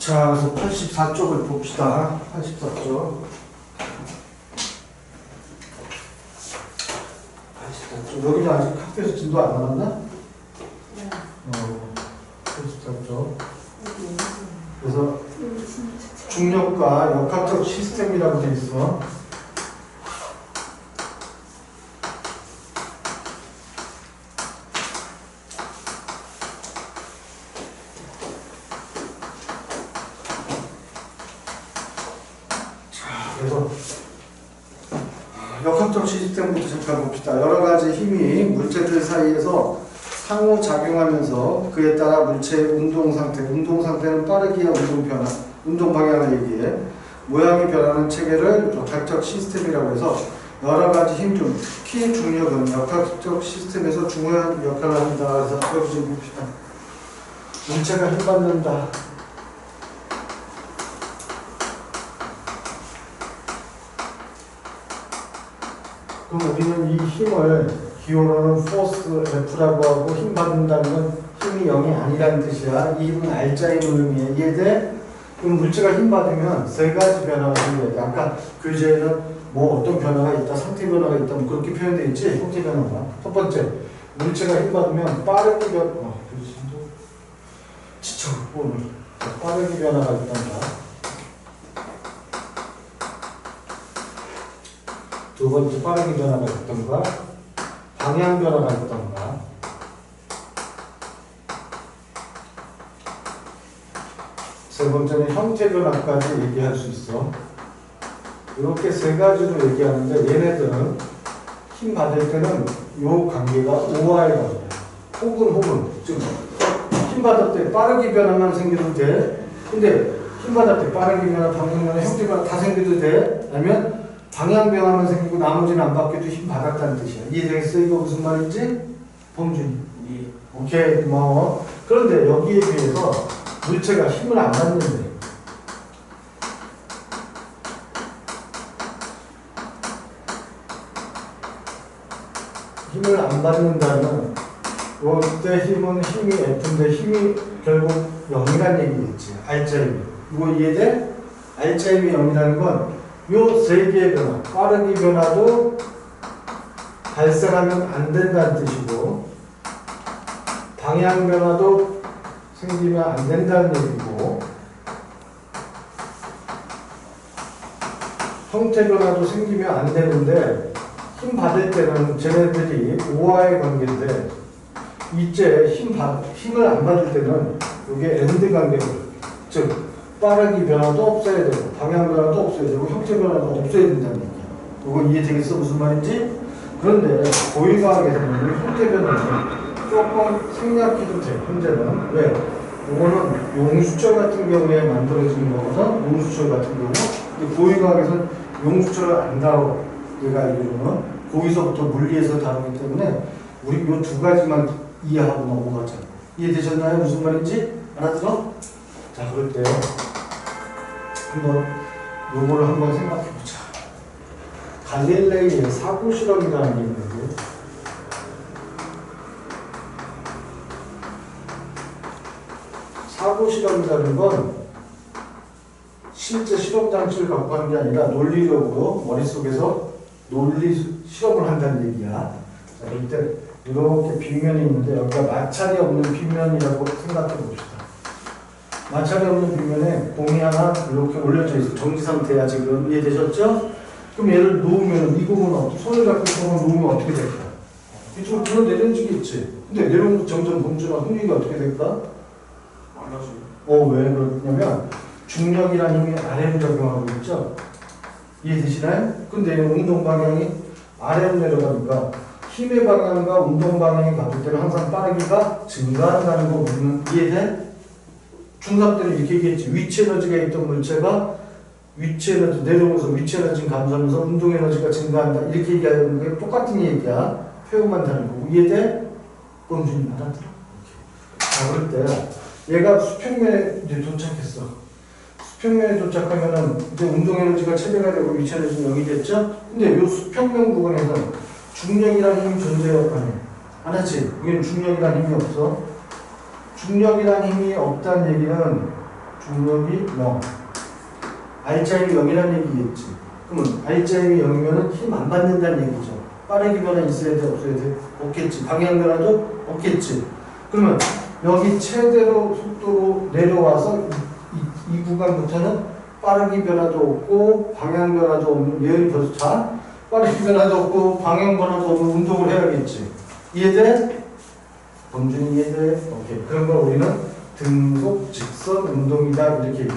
자, 그래서 84쪽을 봅시다. 84쪽. 84쪽. 여기는 아직 학교에서 진도 안 나왔나? 네. 84쪽. 그래서 중력과 역학적 시스템이라고 되어 있어. 그래서 역학적 시스템부터 잠깐 봅시다. 여러 가지 힘이 물체들 사이에서 상호작용하면서 그에 따라 물체의 운동 상태는 빠르기야 운동 변화, 운동 방향을 얘기해. 모양이 변하는 체계를 역학적 시스템이라고 해서 여러 가지 힘 중 특히 중력은 역학적 시스템에서 중요한 역할을 합니다. 그래서 여기 좀 봅시다. 물체가 힘받는다. 그럼 우리는 이 힘을 기호로는 포스 F라고 하고 힘 받는다는 건 힘이 0이 아니라는 뜻이야. 이 힘은 알자의 의미에 이해돼? 그럼 물체가 힘 받으면 세 가지 변화가 생겨요. 아까 교재에는 뭐 어떤 변화가 있다, 상태 변화가 있다, 뭐 그렇게 표현되어 있지? 형태 변화가. 첫 번째, 물체가 힘 받으면 빠르게 빠르게 변화가 있단다. 두 번째, 빠르게 변화가 있던가, 방향 변화가 있던가. 세 번째는 형태 변화까지 얘기할 수 있어. 이렇게 세 가지로 얘기하는데 얘네들은 힘 받을 때는 요 관계가 오와의 관계야. 혹은 즉 힘 받을 때 빠르게 변화만 생겨도 돼. 근데 힘 받을 때 빠르게 변화, 방향 변화, 형태 변화 다 생겨도 돼. 아니면 방향 변화만 생기고 나머지는 안 바뀌어도 힘 받았다는 뜻이야. 이해되겠어? 이거 무슨 말인지? 범준이. 오케이, 고마워. 그런데 여기에 비해서 물체가 힘을 안 받는데 힘을 안 받는다면 이때 힘은 힘이 F인데 힘이 결국 0이라는 얘기겠지. 알짜힘. 이거 이해돼? 알짜힘이 0이라는 건 요 세 개의 변화, 빠르기 변화도 발생하면 안 된다는 뜻이고 방향 변화도 생기면 안 된다는 얘기고 형태 변화도 생기면 안 되는데 힘 받을 때는 쟤네들이 오와의 관계인데 이제 힘을 안 받을 때는 이게 엔드 관계거든요. 즉 빠르기 변화도 없어야 되고 방향 변화도 없어야 되고 형태 변화도 없어야 된다는 얘기야. 이거 이해되겠어? 무슨 말인지? 그런데 고위과학에서는 형태 변화는 조금 생략해도 돼. 현재는. 왜? 이거는 용수철 같은 경우에 만들어지는 거거든. 용수철 같은 경우. 근데 고위과학에서는 용수철을 안 다뤄. 내가 알기로는 거기서부터 물리에서 다루기 때문에 우리 요 두 가지만 이해하고 넘어가자. 이해되셨나요? 무슨 말인지? 알아들어? 자, 그럴 때 한번 요거를 한번 생각해 보자. 갈릴레이의 사고 실험이라는 게 있는데 사고 실험이라는 건 실제 실험 장치를 갖고 하는 게 아니라 논리적으로 머릿속에서 논리 실험을 한다는 얘기야. 자, 그럴 때 이렇게 빗면이 있는데 여기가 마찰이 없는 빗면이라고 생각해 봅시다. 마찰이 없는 빗면에 공이 하나 이렇게 올려져 있어. 정지 상태야 지금. 이해되셨죠? 그럼 얘를 놓으면 이 공은 손을 잡고 공을 놓으면 어떻게 될까? 이쪽으로 들어 내려지겠지. 근데 내려오면 점점 범주나 흥미가 어떻게 될까? 많아지고. 왜 그러냐면 중력이라는 힘이 아래로 작용하고 있죠. 이해되시나요? 근데 운동 방향이 아래로 내려가니까 힘의 방향과 운동 방향이 같을 때는 항상 빠르기가 증가한다는 거 우리는 이해돼? 중3 때는 이렇게 얘기했지. 위치 에너지가 있던 물체가 위치 에너지 내려오면서 위치 에너지는 감소하면서 운동 에너지가 증가한다. 이렇게 얘기하는 게 똑같은 얘기야. 표현만 다른 거고. 이해돼? 범준이 알아들어? 자, 그럴 때 얘가 수평면에 이제 도착했어. 수평면에 도착하면은 이제 운동 에너지가 체배가 되고 위치 에너지는 0이 됐죠? 근데 이 수평면 부분에서는 중력이라는 힘이 존재해요? 아니요. 안 하지? 여기는 중력이라는 힘이 없어. 중력이라는 힘이 없다는 얘기는 중력이 0. R자임이 0이라는 얘기겠지. 그러면 R자임이 0이면 힘 안 받는다는 얘기죠. 빠르게 변화 있어야 돼, 없어야 돼? 없겠지. 방향 변화도 없겠지. 그러면 여기 최대로 속도로 내려와서 이 구간부터는 빠르게 변화도 없고 방향 변화도 없는 얘를 벌써 자 빠르게 변화도 없고 방향 변화도 없는 운동을 해야겠지. 이해돼? 범준이 이해돼? 오케이. 그런 걸 우리는 등속 직선 운동이다 이렇게 얘기해.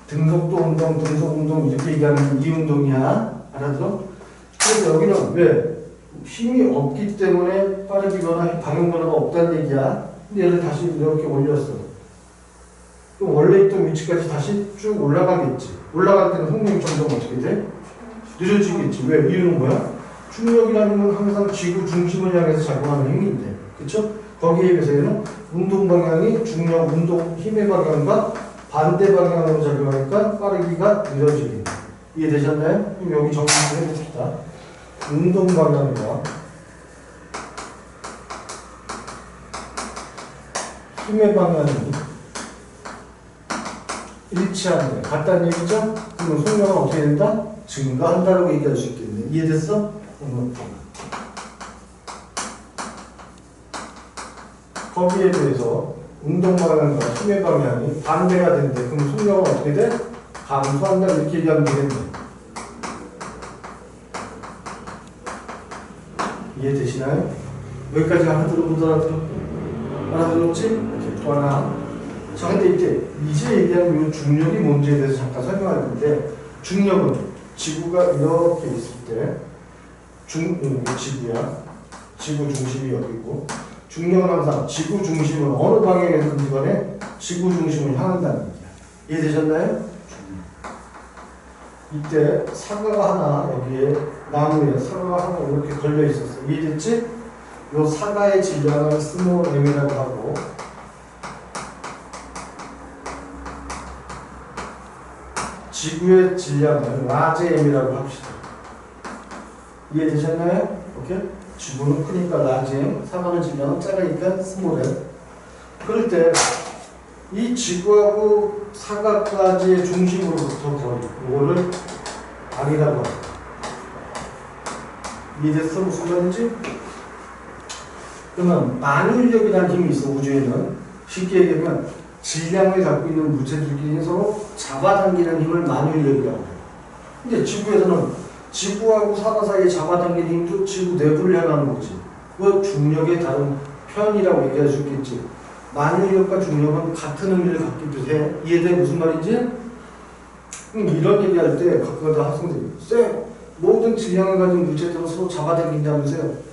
등속도 운동, 등속 운동 이렇게 얘기하는 이 운동이야. 알아들어? 그래서 여기는 왜? 힘이 없기 때문에 빠르게 변화, 방향 변화가 없다는 얘기야. 근데 얘를 다시 이렇게 올렸어. 그럼 원래 있던 위치까지 다시 쭉 올라가겠지. 올라갈 때는 속력이 점점 어떻게 돼? 느려지겠지. 왜? 이유는 뭐야? 중력이라는 건 항상 지구 중심을 향해서 작용하는 힘인데, 그쵸? 거기에 비해서 얘는 운동 방향이 중력, 운동, 힘의 방향과 반대 방향으로 작용하니까 빠르기가 느려지게. 이해되셨나요? 그럼 여기 정리 좀 해봅시다. 운동 방향과 힘의 방향이 일치하는 거 같다는 얘기죠? 그러면 속력은 어떻게 된다? 증가한다고 얘기할 수 있겠네. 이해됐어? 거기에 대해서 운동 방향과 힘의 방향이 반대가 된대. 그럼 속력은 어떻게 돼? 감소한다 이렇게 얘기하면 되겠네. 이해되시나요? 여기까지 알아들어보더라도 알아들었지? 이렇게 또 하나. 자, 근데 이제 얘기하는 이 중력이 뭔지에 대해서 잠깐 설명할 건데, 중력은 지구가 이렇게 있을 때, 지구야. 지구 중심이 여기고, 중력은 항상 지구 중심을 어느 방향에서든지 간에 지구 중심을 향한다는 얘기야. 이해되셨나요? 이때 사과가 하나 여기에 나무에 사과가 하나 이렇게 걸려 있었어. 이해됐지? 요 사과의 질량을 스몰 m이라고 하고 지구의 질량을 라지 m이라고 합시다. 이해되셨나요? 오케이? 지구는 크니까 라지 m, 사과의 질량은 작으니까 스몰 m. 그럴 때 이 지구하고 사과까지의 중심으로부터 거리, 이거를 R이라고 합니다. 이해됐어? 무슨 말인지? 그러면 만유인력이라는 힘이 있어, 우주에는. 쉽게 얘기하면 질량을 갖고 있는 물체들끼리 서로 잡아당기는 힘을 만유인력이라고 해요. 근데 지구에서는 지구하고 사과 사이에 잡아당기는 힘도 지구 내부를 향하는 거지. 그 중력의 다른 편이라고 얘기할 수 있겠지. 만유인력과 중력은 같은 의미를 갖기도 해. 이해돼? 무슨 말인지? 이런 얘기할 때 가끔가다 학생들이 쌤! 모든 질량을 가진 물체들은 서로 잡아당긴다면서요.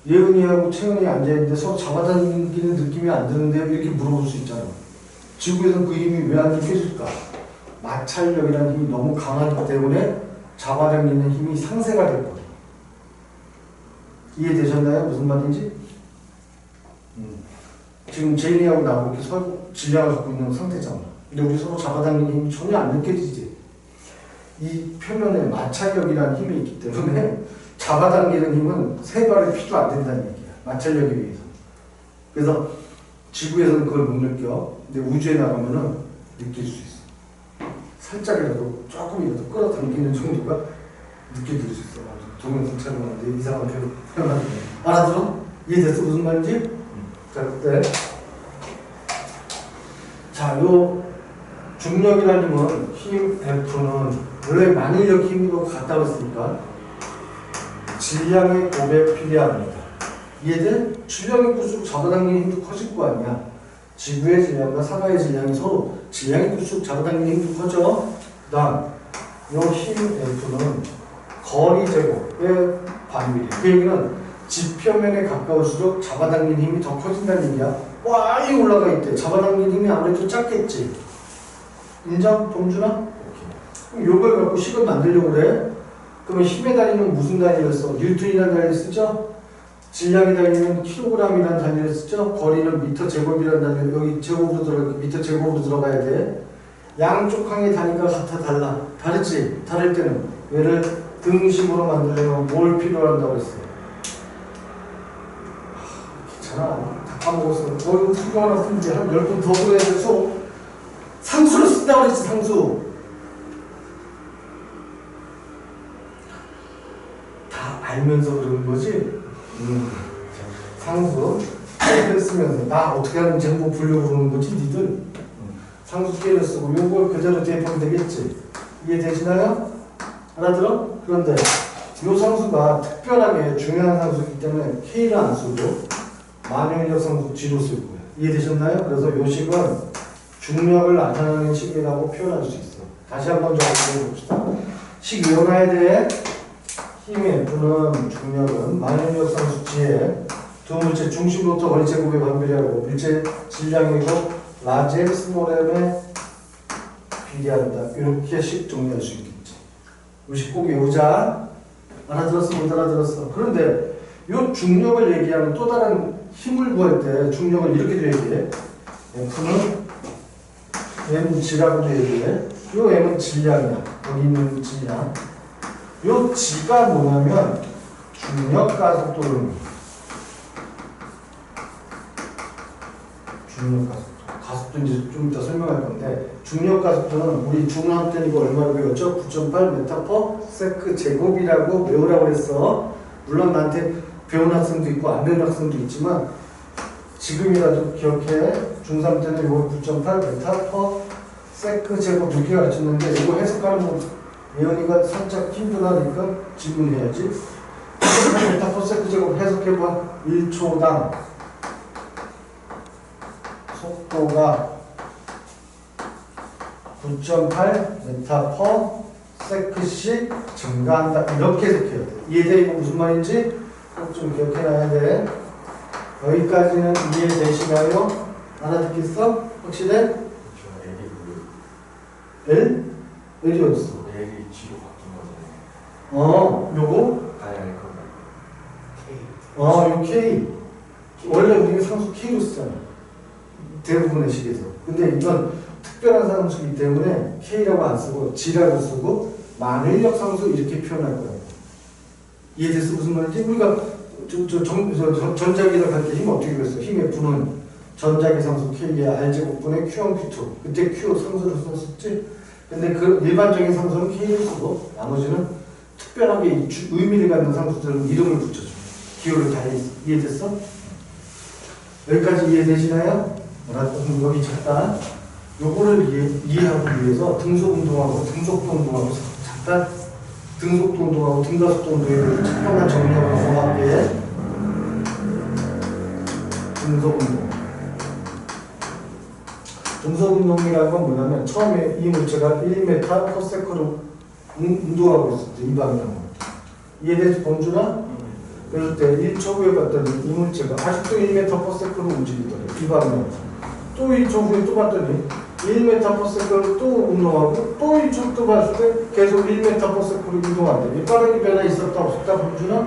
예은이하고 채은이 앉아있는데 서로 잡아당기는 느낌이 안 드는데요? 이렇게 물어볼 수 있잖아. 지구에서는 그 힘이 왜 안 느껴질까? 마찰력이라는 힘이 너무 강하기 때문에 잡아당기는 힘이 상쇄가 될 거예요. 이해되셨나요? 무슨 말인지? 지금 제인이하고 나하고 이렇게 서로 질량을 갖고 있는 상태잖아. 근데 우리 서로 잡아당기는 힘이 전혀 안 느껴지지. 이 표면에 마찰력이라는 힘이 있기 때문에 잡아당기는 힘은 세 발의 피도 안 된다는 얘기야. 마찰력에 의해서. 그래서 지구에서는 그걸 못 느껴. 근데 우주에 나가면은 느낄 수 있어. 살짝이라도 조금이라도 끌어당기는 정도가 느껴질 수 있어. 동영상처럼 하는데 이상한 표현하는 거. 알아들어? 이해됐어? 무슨 말인지? 자, 그때 자, 요 중력이라는 힘은 힘 F는 원래 만유인력 힘으로 같다 그랬으니까 질량의 곱에 필요합니다. 이해돼? 질량이 클수록 잡아당기는 힘도 커질 거 아니야. 지구의 질량과 사과의 질량이 서로 질량이 클수록 잡아당기는 힘도 커져. 그 다음 요 힘 F는 거리 제곱의 반비례. 그 얘기는 지표면에 가까울수록 잡아당기는 힘이 더 커진다는 얘기야. 많이 올라가 있대. 잡아당기는 힘이 아무래도 작겠지. 인정? 동준아? 오케이. 그럼 요걸 갖고 식을 만들려고 그래. 그러면 힘의 단위는 무슨 단위를 써? 뉴턴이라는 단위를 쓰죠? 질량의 단위는 킬로그램이라는 단위를 쓰죠? 거리는 미터 제곱이라는 단위를 여기 제곱으로 들어가 미터 제곱으로 들어가야 돼. 양쪽 항의 단위가 같아 달라. 다르지? 다를 때는 얘를 등식으로 만들려면 뭘 필요로 한다고 했어? 괜찮아. 다 까먹었어. 거기 수고 하나 쓰면 이제 한 10번 더 그래야 돼서 상수를 쓴다고 그랬지, 상수. 다 알면서 그러는 거지? 상수. 깨를 쓰면서 나 어떻게 하는지 한번 보려고 그러는 거지, 니들? 상수 깨를 쓰고 요걸 그대로 대입하면 되겠지? 이해되시나요? 알아들어? 그런데 요 상수가 특별하게 중요한 상수이기 때문에 K를 안 쓰고 만유인력 상수 G로 쓸 거예요. 이해되셨나요? 그래서 요 식은 중력을 나타내는 식이라고 표현할 수 있어. 다시 한번 정리해 봅시다. 식 이온화에 대해 힘의 F는 중력은 만유인력 상수 G에 두 물체 중심부터 거리 제곱에 반비례하고 물체 질량이고 라지 스몰 m에 비례한다. 이렇게 식 정리할 수 있겠지. 이 식 꼭 외우자. 알아들었어? 못 알아들었어? 그런데 이 중력을 얘기하는 또 다른 힘을 구할 때 중력을 이렇게도 얘기해. F는 mg라고도 얘기해. 이 m은 질량이야. 여기 있는 질량. 이 g가 뭐냐면 중력 가속도는 중력 가속도. 가속도 이제 좀 이따 설명할 건데 중력 가속도는 우리 중학교 때 이거 얼마로 배웠죠? 9.8 m/s 제곱이라고 외우라고 그랬어. 물론 나한테 배운 학생도 있고 안 배운 학생도 있지만 지금이라도 기억해. 중3 때는 이거 9.8 m/s 제곱 이렇게 가르쳤는데 이거 해석하는 거 예언이가 살짝 힘들하니까 질문해야지. 9.8 m/s 제곱 해석해봐. 1초당 속도가 9.8m/s씩 증가한다. 이렇게 해석해야 돼. 이해돼? 이거 무슨 말인지 꼭 좀 기억해놔야 돼. 여기까지는 이해되시나요? 알아듣겠어? 확실해? L? L이 어딨어? L이 G로 바뀐 거잖아요. 요거? 아니 그거 K. 요 K. 원래 우리가 상수 K로 쓰잖아. 대부분의 식에서. 근데 이건 특별한 상수이기 때문에 K라고 안 쓰고 G라고 쓰고 만일력 상수 이렇게 표현할 거예요. 이해됐어? 무슨 말인지? 우리가 전자기를 할 때 힘 어떻게 그랬어? 힘의 F는 전자기 상수 K의 R제곱분의 Q1, Q2. 그때 Q 상수를 썼었지? 근데 그 일반적인 상수는 K를 쓰고 나머지는 특별하게 의미를 갖는 상수들은 이름을 붙여줘. 기호를 달리. 이해됐어? 여기까지 이해되시나요? 여기 잠깐 요거를 이해하기 위해서 등속 운동하고 등속도 운동하고 잠깐 등속도 운동하고 등가속도 운동을 잠깐만 정리하고 넘어갈게. 등속 운동. 등속 운동이라는 건 뭐냐면 처음에 이 물체가 1m/s로 운동하고 있을 때 이 방향으로. 이해되지 범주나? 그럴 때 1초 후에 봤더니 이 물체가 아직도 1m/s로 움직이더래. 이 방향으로. 또 1초 후에 또 봤더니 1m/s를 또 운동하고 또 1초 또 봤을 때 계속 1m/s로 운동한대. 이 빠르게 변화 있었다 없었다 범주나?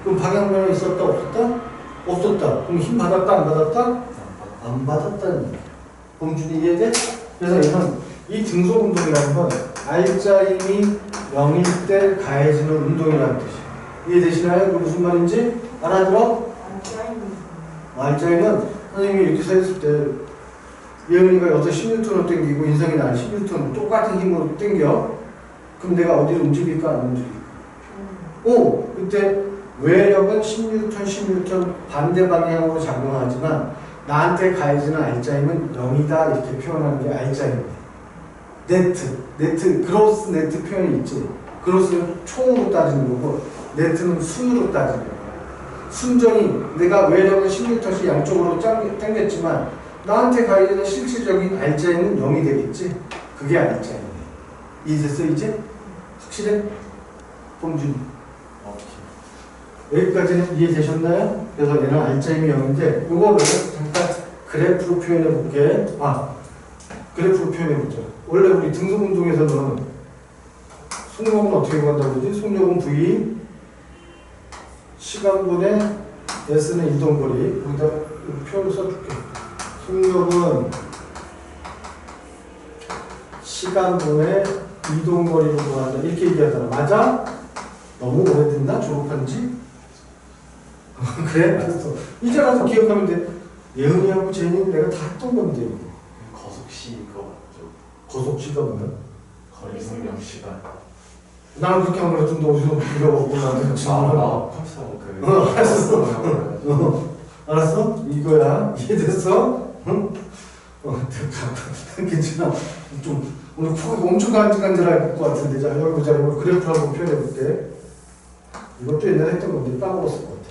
그럼 방향 변화 있었다 없었다? 없었다. 그럼 힘 받았다 안 받았다? 안 받았다는 얘기야. 범준이 이해돼? 그래서 얘는 이 등속 운동이라는 건 R자 힘이 0일 때 가해지는 운동이라는 뜻이야. 이해되시나요? 그 무슨 말인지? 알아들어? R자 힘은 선생님이 이렇게 서 있을 때 예은이가 여기서 10N을 당기고 인성이 나는 10N 똑같은 힘으로 당겨. 그럼 내가 어디를 움직일까 안 움직일까? 오! 그때 외력은 10N 반대 방향으로 작용하지만 나한테 가해지는 R자 힘은 0이다 이렇게 표현하는 게 R자 힘이에요. 네트, 그로스 네트 표현이 있지. 그로스는 총으로 따지는 거고 네트는 순으로 따지는 거야. 순전히 내가 외력은 10N씩 양쪽으로 당겼지만 나한테 가해지는 실질적인 R자 힘은 0이 되겠지. 그게 R자 힘이에요. 이해됐어 이제? 확실해? 범준. 여기까지는 이해되셨나요? 그래서 얘는 R자 힘이 0인데 이거를 잠깐 그래프로 표현해 볼게. 그래프로 표현해 보자. 원래 우리 등속 운동에서는 속력은 어떻게 구한다고 그러지? 속력은 V 시간분의 S는 이동거리. 거기다 표현을 써줄게. 속력은 시간분의 이동거리로 구한다. 이렇게 얘기하잖아. 맞아? 너무 오래됐나? 졸업한 지? 그래? 알았어. 이제 가서 기억하면 돼. 예은이하고 제인이 내가 다 했던 건데. 거속시 그거 맞죠? 거속시가 뭐야? 거리 생명 시간. 나는 그렇게 안 그랬는데 어디서 물어보고 나한테 나 컴퓨터 그. 알았어. 알았어? 이거야. 이해됐어? 응? 괜찮아. 좀 오늘 코가 엄청 간질간질할 것 같은데. 자, 여기 보자. 이거 그래프 한번 표현해볼게. 이것도 옛날에 했던 건데 까먹었을 것 같아.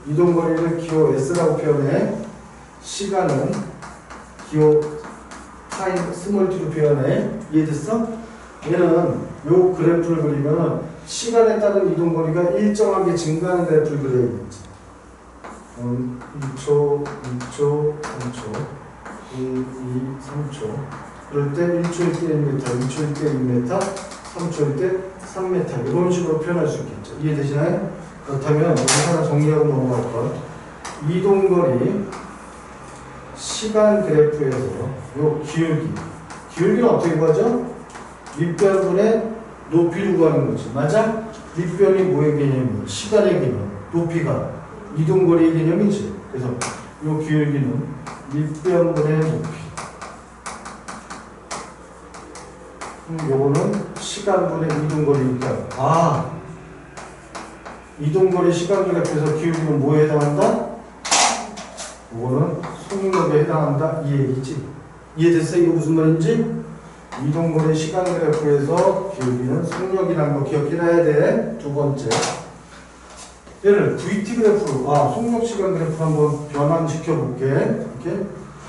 이동거리를 기호 S라고 표현해. 시간은 기호 타임 스몰 t로 표현해. 이해됐어? 얘는 요 그래프를 그리면 시간에 따른 이동거리가 일정하게 증가하는 그래프를 그려야 되지. 1초, 2초, 3초, 1, 2, 3초. 그럴 때 1초일 때 1m, 2초일 때 2m, 3초일 때 3m. 이런 식으로 표현할 수 있겠죠. 이해되시나요? 그렇다면 여기 하나 정리하고 넘어갈 것. 이동거리 시간 그래프에서 요 기울기는 어떻게 구하죠? 밑변분의 높이를 구하는 거지. 맞아? 밑변이 뭐의 개념이야? 시간의 개념. 높이가 이동거리의 개념이지. 그래서 요 기울기는 밑변분의 높이. 요거는 시간분의 이동거리니까 이동거리 시간 그래프에서 기울기는 뭐에 해당한다? 요거는 속력에 해당한다 이 얘기지. 이해됐어? 이거 무슨 말인지? 이동거리 시간 그래프에서 기울기는 속력이라는 거 기억해놔야 돼. 두 번째. 얘를 VT 그래프로, 속력 시간 그래프 한번 변환시켜 볼게. 이렇게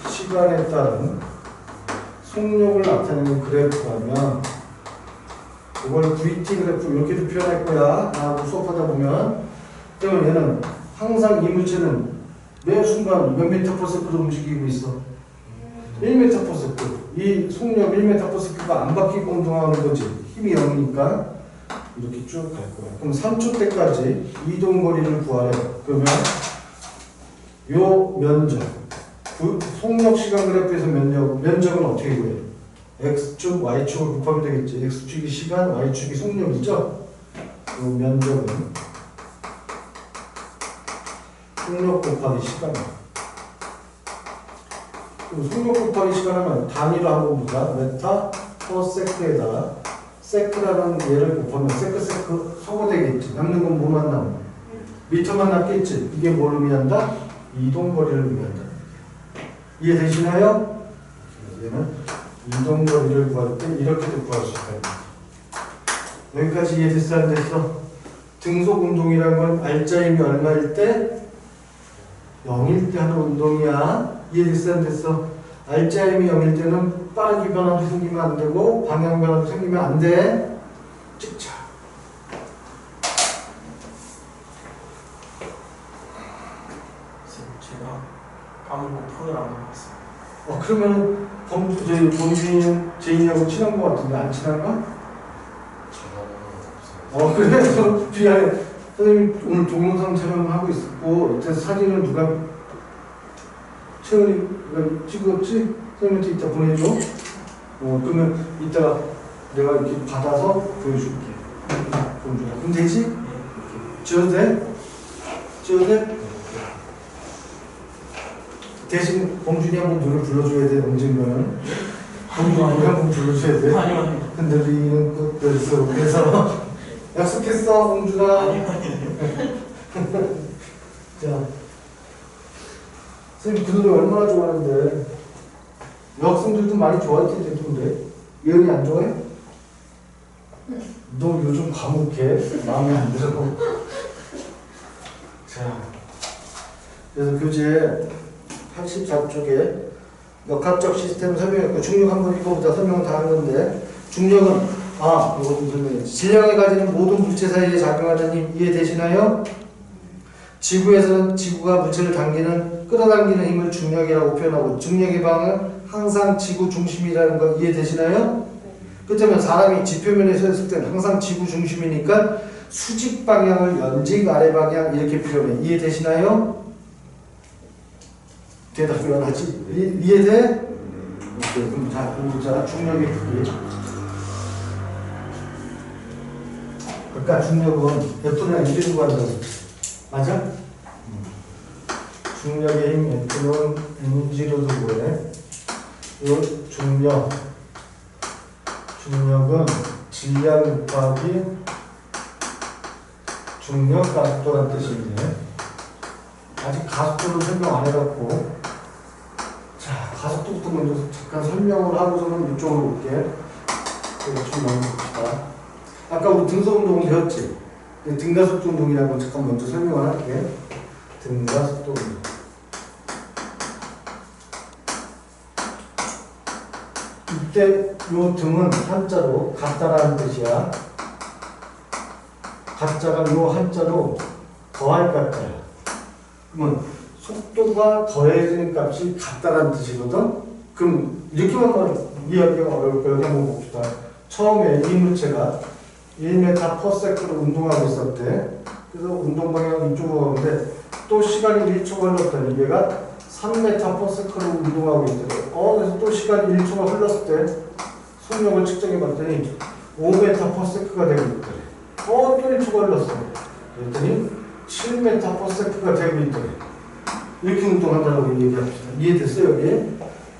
시간에 따른 속력을 나타내는 그래프라면 이걸 VT 그래프 이렇게도 표현할 거야. 나하고 수업하다 보면. 그러면 얘는 항상 이 물체는 매 순간 몇 미터 퍼 세컨드 움직이고 있어? 1m 퍼 세컨드. 이 속력 1m 퍼 세컨드가 안 바뀌고 운동하는 거지. 힘이 0이니까 이렇게 쭉 갈 거야. 그럼 3초 때까지 이동거리를 구하래. 그러면 요 면적, 속력 시간 그래프에서 면적은 어떻게 구해? x축, y축을 곱하면 되겠지. x축이 시간, y축이 속력이죠. 요 면적은 속력 곱하기 시간이야. 속력 곱하기 시간하면 단위로 한번 보자. 메타 퍼 세크에다가 세크라는 얘를 곱하면 세크 서고 되겠지. 남는 건 뭐만 남아? 미터만 남겠지. 이게 뭘 의미한다? 이동거리를 의미한다. 이해되시나요? 얘는 이동거리를 구할 때 이렇게도 구할 수 있다. 여기까지 이해됐어? 안 됐어? 등속 운동이라는 건 알짜임이 얼마일 때? 0일 때 하는 운동이야. 이해됐어? 안 됐어? 알짜임이 0일 때는 빠르게 변화도 생기면 안 되고 방향 변화도 생기면 안 돼. 찍자. 제가 까먹고 폰을 안 해봤어요. 그러면 범준이는 제인이하고 친한 거 같은데 안 친한가? 저는 없어요. 그래서 미안해. 선생님 오늘 동영상 촬영하고 있었고 그래서 사진을 누가 채은이가 찍었지? 선생님한테 이따 보내줘. 그러면 이따가 내가 이렇게 받아서 보여줄게. 그럼 되지? 지어도 돼? 지어도 돼? 대신 봉준이 한번 노래 불러줘야 돼. 언젠가는 봉준이 노래 한번 불러줘야 돼. 아니요. 흔들리는 꽃들 속에서 약속했어 봉준아. 아니요. 자, 선생님 그 노래 얼마나 좋아하는데 여학생들도 많이 좋아할 텐데 근데 예은이 안 좋아해? 너 요즘 과묵해. 마음에 안 들어. 자, 그래서 교재 84쪽에 역학적 시스템 설명했고 중력 한번 읽어보자. 설명은 다 한 건데 중력은 이거 좀 설명해. 질량을 가지는 모든 물체 사이에 작용하는 힘 이해되시나요? 지구에서는 지구가 물체를 끌어당기는 힘을 중력이라고 표현하고 중력의 방은 항상 지구 중심이라는 거 이해되시나요? 그렇다면 사람이 지표면에 서 있을 때는 항상 지구 중심이니까 수직 방향을 연직 아래 방향 이렇게 표현해. 이해되시나요? 대답을 하지. 이해돼? 오케이. 그럼 자, 보자. 중력의 크기. 그러니까 중력은 F는 M를 구한다고. 맞아? 중력의 힘 F는 mg로 두고에 이 중력은 질량 곱하기 중력 가속도라는 뜻인데 아직 가속도를 설명 안 해갖고 자 가속도부터 먼저 잠깐 설명을 하고서는 이쪽으로 올게. 좀 넘어봅시다. 아까 우리 등속 운동 배웠지? 등가속도 운동이라는 걸 잠깐 먼저 설명을 할게. 등가속도 운동. 이때 요 등은 한자로 같다라는 뜻이야. 같자가 요 한자로 더할 같자야. 그러면 속도가 더해지는 값이 같다라는 뜻이거든? 그럼 이렇게만 이해하기가 어려울 거예요. 한번 봅시다. 처음에 이 물체가 1m/s로 운동하고 있었대. 그래서 운동 방향은 이쪽으로 가는데 또 시간이 1초가 흘렀더니 얘가 3m/s로 운동하고 있대. 그래서 또 시간이 1초가 흘렀을 때 속력을 측정해 봤더니 5m/s가 되고 있대. 또 1초가 흘렀어. 그랬더니 7m/s가 되고 있대. 이렇게 운동한다고 얘기합시다. 이해됐어요, 여기?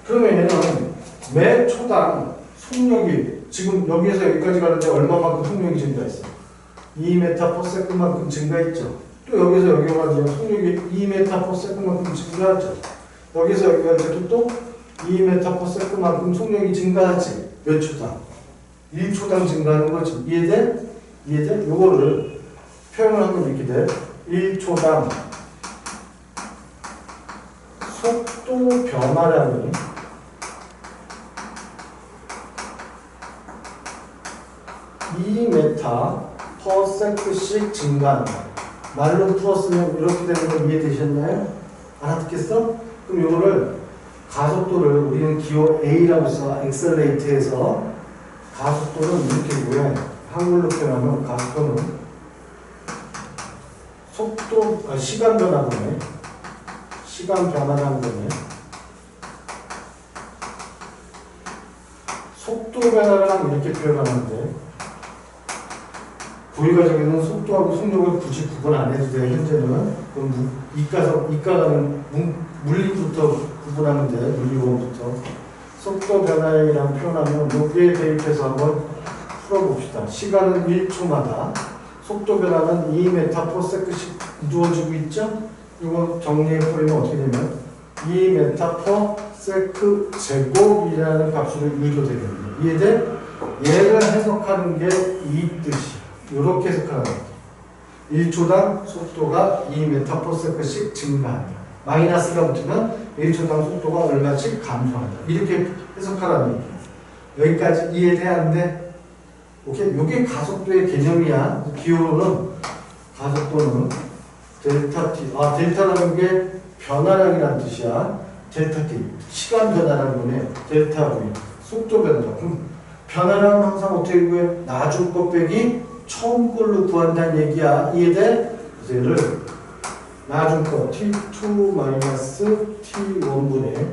그러면 얘는 매 초당 속력이 지금 여기에서 여기까지 가는데 얼마만큼 속력이 증가했어? 2m/s만큼 증가했죠. 또 여기서 여기까지 속력이 2m/s만큼 증가하죠. 여기서 여기까지도 또 2m/s만큼 속력이 증가하지. 몇 초당? 1초당 증가하는 거지. 이해돼? 이해돼? 요거를 표현을 하면 이렇게 돼. 1초당 속도 변화량이 2m/s씩 증가한다. 말로 풀었으면 이렇게 되는 거 이해되셨나요? 알아듣겠어? 그럼 이거를 가속도를 우리는 기호 A라고 써. 엑셀레이트에서 가속도는 이렇게 구해. 한글로 표현하면 가속도는 시간 변화분의 시간 변화라는 거네. 속도 변화랑 이렇게 표현하는데 구의과정에는 속도하고 속력을 굳이 구분 안 해도 돼. 현재는 그럼 이과는 물리부터 구분하면 돼. 물리원부터 속도 변화량이라고 표현하면 여기에 대입해서 한번 풀어봅시다. 시간은 1초마다 속도 변화는 2m/s씩 이루어지고 있죠? 이거 정리해버리면 어떻게 되면 2m/s 제곱이라는 값으로 유도되겠네요. 이해돼? 얘를 해석하는 게 이 뜻이야. 이렇게 해석하는 거야. 1초당 속도가 2m/s씩 증가한다. 마이너스가 붙으면 1초당 속도가 얼마씩 감소한다. 이렇게 해석하라는 얘기야. 여기까지 이해돼? 안 돼? 오케이? 이게 가속도의 개념이야. 기호로는 가속도는 델타 t. 델타라는 게 변화량이라는 뜻이야. 델타 t. 시간 변화라는 거네. 델타 v. 속도 변화량. 그럼 변화량은 항상 어떻게 구해? 나중 것 빼기 처음 걸로 구한다는 얘기야. 이해돼? 그래서 얘를 나중 거 t2-t1분의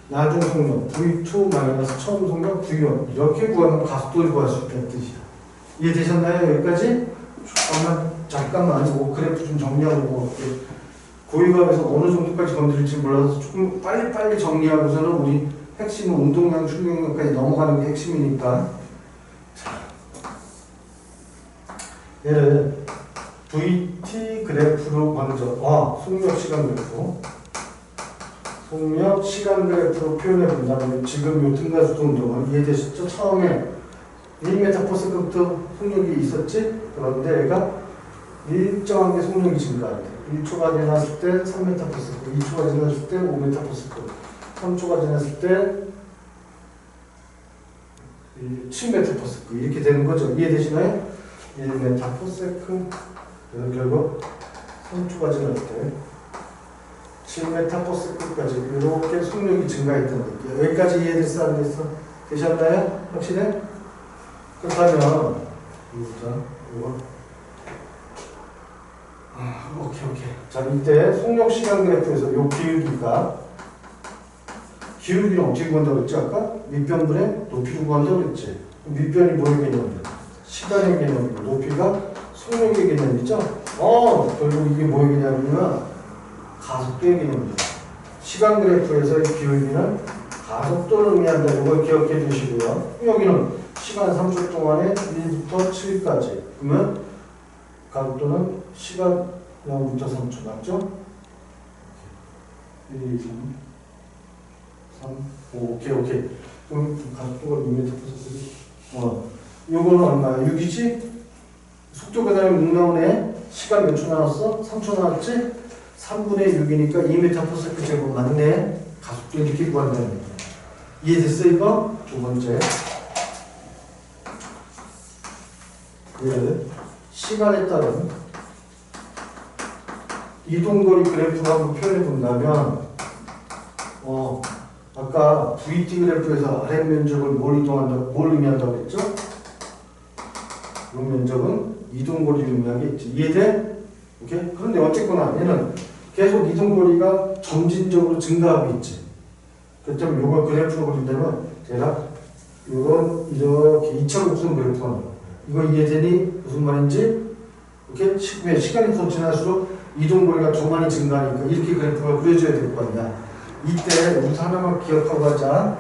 나중 속력 v2- 처음 속력 v1 이렇게 구하면 가속도를 구할 수 있다는 뜻이야. 이해되셨나요? 여기까지? 잠깐만 그래프 좀 정리하고 고위과에서 어느 정도까지 건드릴지 몰라서 조금 빨리 정리하고서는 우리 핵심은 운동량, 충격량까지 넘어가는 게 핵심이니까. 자, 얘를 VT 그래프로 먼저 속력 시간 그래프 속력 시간 그래프로 표현해 본다면 지금 요 등가속도 운동은 이해되셨죠? 처음에 1m/s부터 속력이 있었지? 그런데 얘가 일정한 게 속력이 증가한대. 1초가 지났을 때 3m/s, 2초가 지났을 때 5m/s, 3초가 지났을 때 7m/s 이렇게 되는 거죠. 이해되시나요? 1m/s 그래서 결국 3초가 지날 때 7m/s까지 이렇게 속력이 증가했다는 거예요. 여기까지 이해됐어? 안 됐어? 되셨나요? 확실해? 그렇다면 이거 오케이. 자, 이때 속력 시간 그래프에서 요 기울기는 어떻게 구한다고 했지 아까? 밑변분의 높이를 구한다고 했지. 밑변이 뭐의 개념이야? 시간의 개념이고 높이가 속력의 개념이죠? 결국 이게 뭐의 개념이냐? 가속도의 개념입니다. 시간 그래프에서의 기울기는 가속도를 의미한다. 이걸 기억해 주시고요. 여기는 시간 3초 동안에 1부터 7까지. 그러면 가속도는 시간 0부터 3초 맞죠? 1, 2, 3, 3, 5, 오케이. 그럼 가속도가 2m/s. 요거는 얼마야? 6이지? 속도 계산이 6 나오네. 시간 몇 초 나왔어? 3초 나왔지? 3분의 6이니까 2m/s 제곱 맞네. 가속도 이렇게 구한다는 거야. 이해됐어 이거? 두 번째. 얘를 시간에 따른 이동거리 그래프로 한번 표현해 본다면 아까 VT 그래프에서 아래 면적을 뭘 의미한다고 했죠? 이 면적은 이동거리를 의미하겠지. 이해돼? 오케이? 그런데 어쨌거나 얘는 계속 이동거리가 점진적으로 증가하고 있지. 그렇다면 이걸 그래프로 그린다면 대략 이건 이렇게 2차 곡선 그래프가 나와. 이거 이해되니? 무슨 말인지? 오케이? 왜 시간이 더 지날수록 이동거리가 더 많이 증가하니까 이렇게 그래프가 그려져야 될 거 아니야. 이때 우선 하나만 기억하고 가자.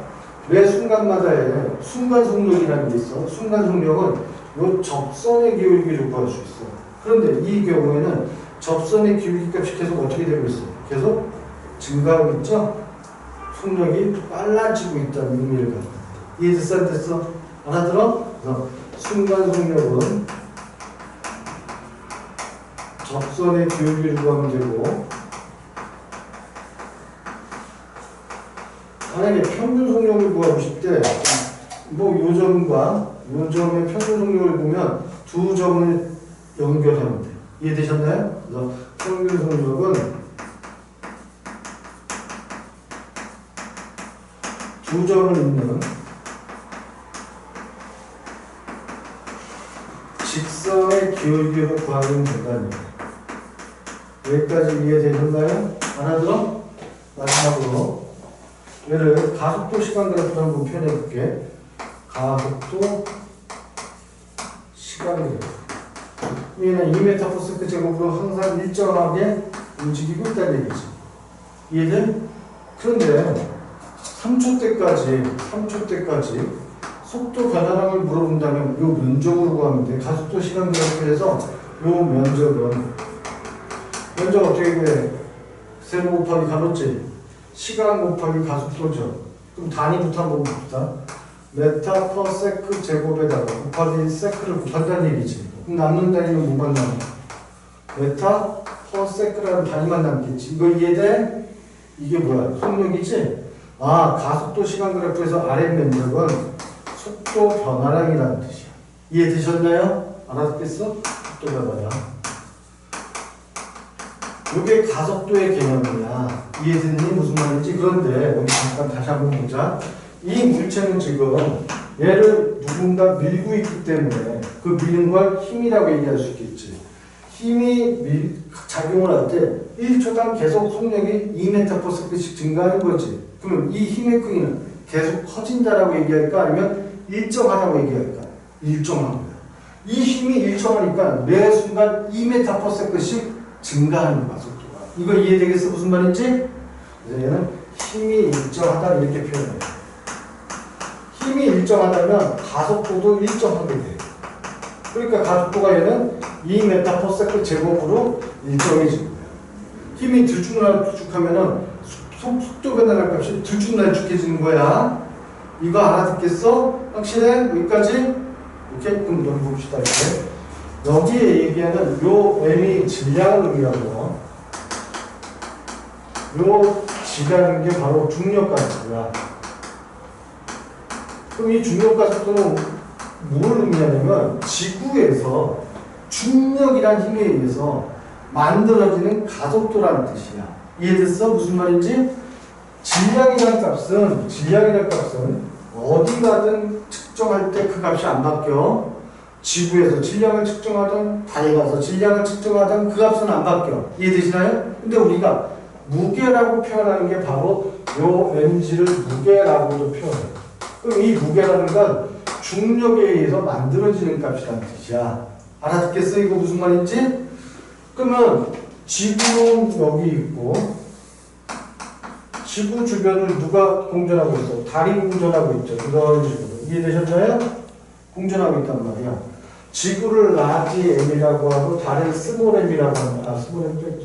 매 순간마다의 순간 속력이라는 게 있어. 순간 속력은 요 접선의 기울기를 구할 수 있어. 그런데 이 경우에는 접선의 기울기 값이 계속 어떻게 되고 있어? 계속 증가하고 있죠? 속력이 빨라지고 있다는 의미를 갖는 거야. 이해됐어? 안 됐어? 알아들어? 그래서 순간 속력은 접선의 기울기를 구하면 되고, 만약에 평균 속력을 구하고 싶대, 요 점과 요 점의 평균 속력을 보면 두 점을 연결하면 돼. 이해되셨나요? 그래서 평균 속력은 두 점을 잇는 직선의 기울기를 구하면 된다는 여기까지 이해되셨나요? 알아들어? 마지막으로 얘를 가속도 시간 그래프로 한번 표현해 볼게. 가속도 시간 그래프. 얘는 2m/s 제곱으로 항상 일정하게 움직이고 있다는 얘기지. 이해돼? 그런데 3초 때까지 속도 변화량을 물어본다면 요 면적으로 구하면 돼. 가속도 시간 그래프에서 요 면적 어떻게 구해? 세로 곱하기 가로지. 시간 곱하기 가속도죠. 그럼 단위부터 한번 봅시다. 메타 퍼 세크 제곱에다가 곱하기 세크를 곱한다는 얘기지. 그럼 남는 단위는 뭐만 남아? 메타 퍼 세크라는 단위만 남겠지. 이거 이해돼? 이게 뭐야? 속력이지? 가속도 시간 그래프에서 아래 면적은 속도 변화량이라는 뜻이야. 이해되셨나요? 알았겠어? 속도 변화량. 이게 가속도의 개념이야. 이해되니? 무슨 말인지? 그런데 여기 잠깐 다시 한번 보자. 이 물체는 지금 얘를 누군가 밀고 있기 때문에 그 미는 걸 힘이라고 얘기할 수 있겠지. 힘이 작용을 할 때 1초당 계속 속력이 2m/s씩 증가하는 거지. 그럼 이 힘의 크기는 계속 커진다라고 얘기할까? 아니면 일정하다고 얘기할까? 일정한 거야. 이 힘이 일정하니까 매 순간 2m/s씩 증가하는 거야, 속도가. 이거 이해되겠어? 무슨 말인지? 그래서 얘는 힘이 일정하다 이렇게 표현해요. 힘이 일정하다면 가속도도 일정하게 돼. 그러니까 가속도가 얘는 2m/s 제곱으로 일정해진 거야. 힘이 들쭉날쭉하면은 속도 변화량 값이 들쭉날쭉해지는 거야. 이거 알아듣겠어? 확실해? 여기까지? 오케이? 그럼 여기 봅시다. 이렇게. 여기에 얘기하는 요 m이 질량을 의미하고 요 g라는 게 바로 중력가속도야. 그럼 이 중력가속도는 뭘 의미하냐면 지구에서 중력이란 힘에 의해서 만들어지는 가속도라는 뜻이야. 이해됐어? 무슨 말인지? 질량이란 값은 어디 가든 측정할 때 그 값이 안 바뀌어. 지구에서 질량을 측정하든 달에 가서 질량을 측정하든 그 값은 안 바뀌어. 이해되시나요? 근데 우리가 무게라고 표현하는 게 바로 요 mg를 무게라고도 표현해. 그럼 이 무게라는 건 중력에 의해서 만들어지는 값이라는 뜻이야. 알아듣겠어? 이거 무슨 말인지? 그러면 지구는 여기 있고 지구 주변을 누가 공전하고 있어? 달이 공전하고 있죠. 이런 식으로. 이해되셨나요? 공전하고 있단 말이야. 지구를 라지 m이라고 하고 달을 스몰 m이라고 합니다. 스몰 m.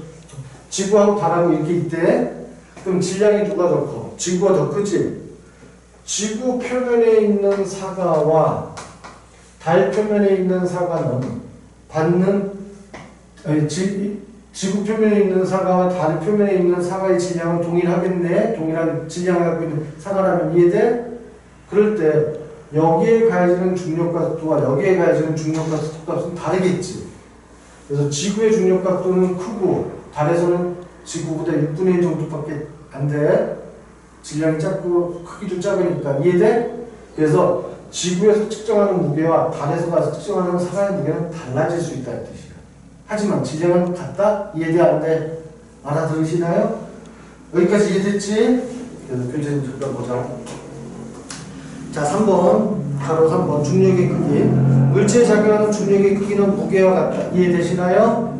지구하고 달하고 이렇게 있대. 그럼 질량이 누가 더 커? 지구가 더 크지? 지구 표면에 있는 사과와 달 표면에 있는 사과는 지구 표면에 있는 사과와 달 표면에 있는 사과의 질량은 동일하겠네? 동일한 질량을 갖고 있는 사과라면 이해돼? 그럴 때 여기에 가해지는 중력과 속도와 여기에 가해지는 중력과 속도 값은 다르겠지. 그래서 지구의 중력각도는 크고 달에서는 지구보다 6분의 1 정도밖에 안 돼. 질량이 작고 크기도 작으니까 이해돼? 그래서 지구에서 측정하는 무게와 달에서 가서 측정하는 사과의 무게는 달라질 수 있다는 뜻이야. 하지만 질량은 같다? 이해돼? 안 돼? 알아들으시나요? 여기까지 이해됐지? 그래서 교재 좀 잠깐 보자. 자, 3번. 바로 3번. 중력의 크기. 물체에 작용하는 중력의 크기는 무게와 같다. 이해되시나요?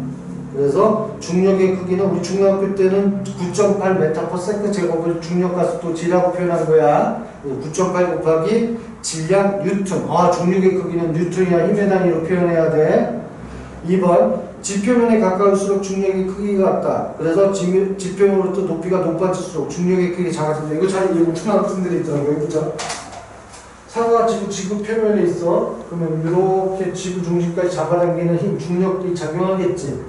그래서 중력의 크기는 우리 중학교 때는 9.8m/s 제곱을 중력과 속도 G라고 표현한 거야. 9.8 곱하기 질량 뉴턴. 중력의 크기는 뉴턴이야. 힘의 단위로 표현해야 돼. 2번. 지표면에 가까울수록 중력의 크기가 같다. 그래서 지표면으로부터 높이가 높아질수록 중력의 크기가 작아진다. 이거 잘 이거 초등학생들이 있더라고요. 그죠? 사과가 지구 표면에 있어. 그러면 이렇게 지구 중심까지 잡아당기는 힘, 중력이 작용하겠지.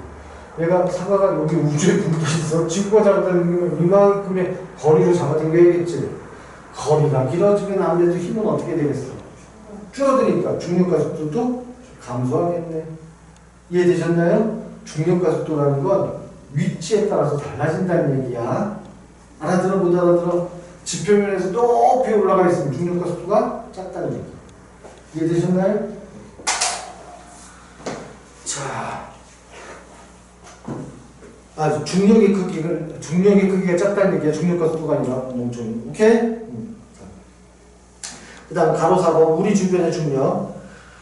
얘가 사과가 여기 우주에 붙어 있어. 지구가 잡아당기면 이만큼의 거리로 잡아당겨야겠지. 거리가 길어지면 아무래도 힘은 어떻게 되겠어? 줄어드니까 중력과 속도도 감소하겠네. 이해되셨나요? 중력과 속도라는 건 위치에 따라서 달라진다는 얘기야. 알아들어 못 알아들어? 지표면에서 높이 올라가 있으면 중력과 속도가 작다는 얘기. 이해되셨나요? 자, 중력의 크기가 작다는 얘기야. 중력과 속도가 아니라 멈춰. 오케이? 그 다음 가로 4번 우리 주변의 중력.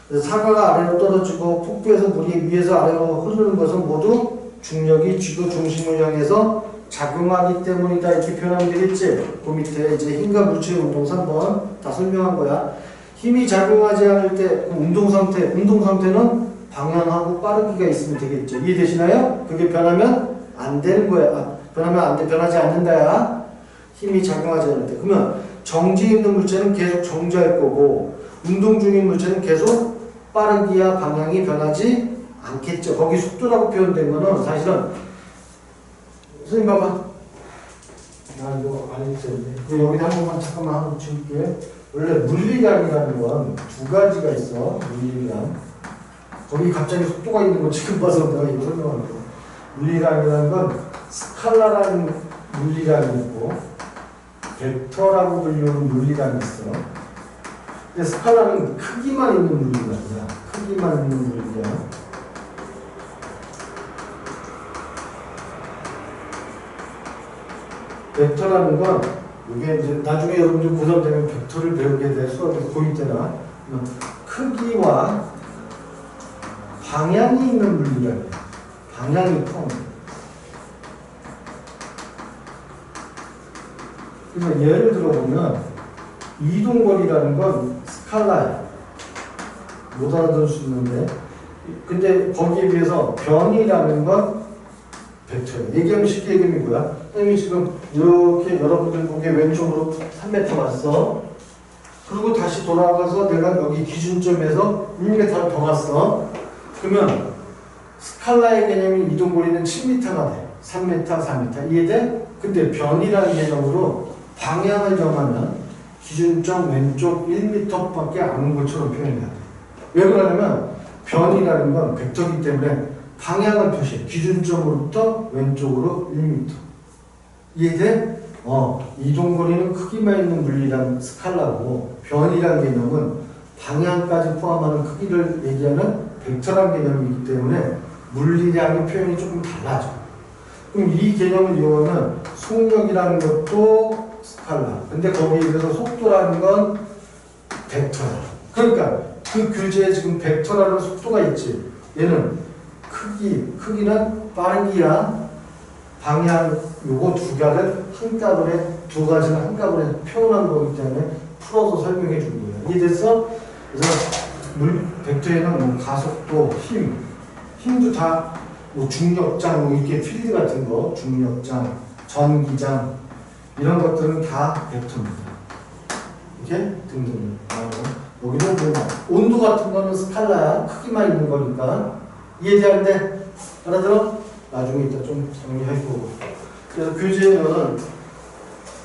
사과가 아래로 떨어지고 폭부에서 물이 위에서 아래로 흐르는 것은 모두 중력이 지구 중심을 향해서 작용하기 때문이다. 이렇게 표현하면 되겠지? 그 밑에 이제 힘과 물체의 운동 3번 다 설명한 거야. 힘이 작용하지 않을 때 운동 상태는 방향하고 빠르기가 있으면 되겠죠. 이해되시나요? 그게 변하면 안 되는 거야. 변하지 않는다야. 힘이 작용하지 않을 때. 그러면 정지에 있는 물체는 계속 정지할 거고 운동 중인 물체는 계속 빠르기야 방향이 변하지 않겠죠. 거기 속도라고 표현된 거는 사실은 선생님 봐봐. 나 이거 안 했었는데. 여기다 한 번만 잠깐만 하고 붙일게. 원래 물리량이라는 건 두 가지가 있어. 물리량. 거기 갑자기 속도가 있는 거 지금 봐서 내가 이거 설명하는 거. 물리량이라는 건 스칼라라는 물리량이 있고 벡터라고 불리는 물리량이 있어. 근데 스칼라는 크기만 있는 물리량이야. 크기만 있는 물리량. 벡터라는 건 이게 이제 나중에 여러분들 고3 되면 벡터를 배우게 돼. 수학에서 고2 때나 크기와 방향이 있는 물리량이야. 방향이 커. 그래서 예를 들어보면 이동거리라는 건 스칼라야. 못 알아들을 수 있는데 근데 거기에 비해서 변이라는 건 벡터야. 얘기하면 쉽게 얘기하면 뭐야? 선생님이 지금 이렇게 여러분들 보기에 왼쪽으로 3m 왔어. 그리고 다시 돌아가서 내가 여기 기준점에서 1m를 더 왔어. 그러면 스칼라의 개념이 이동거리는 7m가 돼. 3m, 4m. 이해돼? 근데 변이라는 개념으로 방향을 정하면 기준점 왼쪽 1m밖에 안 온 것처럼 표현해야 돼. 왜 그러냐면 변이라는 건 벡터이기 때문에 방향을 표시해. 기준점으로부터 왼쪽으로 1m. 이해돼? 이동거리는 크기만 있는 물리량 스칼라고 변이라는 개념은 방향까지 포함하는 크기를 얘기하는 벡터라는 개념이기 때문에 물리량의 표현이 조금 달라져. 그럼 이 개념을 이용하면 속력이라는 것도 스칼라. 근데 거기에 비해서 속도라는 건 벡터야. 그러니까 그 교재에 지금 벡터라는 속도가 있지. 얘는 크기는 빠르기야 방향 요거 두 개를 한 따블에 두 가지를 한꺼번에 표현한 거기 때문에 풀어서 설명해 준 거예요. 이해됐어? 그래서 벡터에는 뭐 가속도, 힘도 다 뭐 중력장, 뭐 이렇게 필드 같은 거, 중력장, 전기장 이런 것들은 다 벡터입니다. 이렇게 등등. 여기는 뭐 온도 같은 거는 스칼라야. 크기만 있는 거니까. 이해되는데 알아들어? 나중에 이따 좀 정리해보고. 그래서 교재에는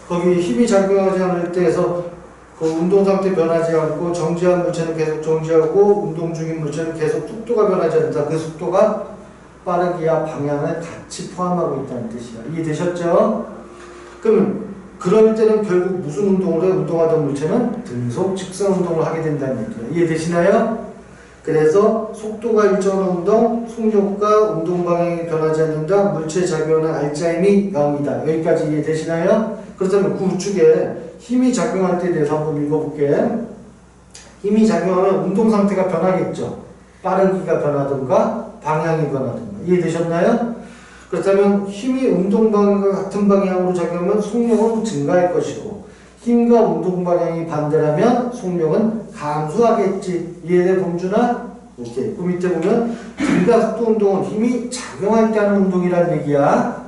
거기 힘이 작용하지 않을 때에서 그 운동 상태 변하지 않고 정지한 물체는 계속 정지하고 운동 중인 물체는 계속 속도가 변하지 않는다. 그 속도가 빠르기와 방향을 같이 포함하고 있다는 뜻이야. 이해되셨죠? 그러면 그럴 때는 결국 무슨 운동을 해? 운동하던 물체는 등속 직선 운동을 하게 된다는 얘기야. 이해되시나요? 그래서 속도가 일정한 운동, 속력과 운동 방향이 변하지 않는다. 물체에 작용하는 알짜임이 0이다. 여기까지 이해되시나요? 그렇다면 그 우측에 힘이 작용할 때에 대해서 한번 읽어볼게. 힘이 작용하면 운동 상태가 변하겠죠. 빠르기가 변하든가 방향이 변하든가. 이해되셨나요? 그렇다면 힘이 운동 방향과 같은 방향으로 작용하면 속력은 증가할 것이고 힘과 운동 방향이 반대라면 속력은 감소하겠지. 이해돼 범준아? 오케이. 그 밑에 보면 등가속도 운동은 힘이 작용할 때 하는 운동이란 얘기야.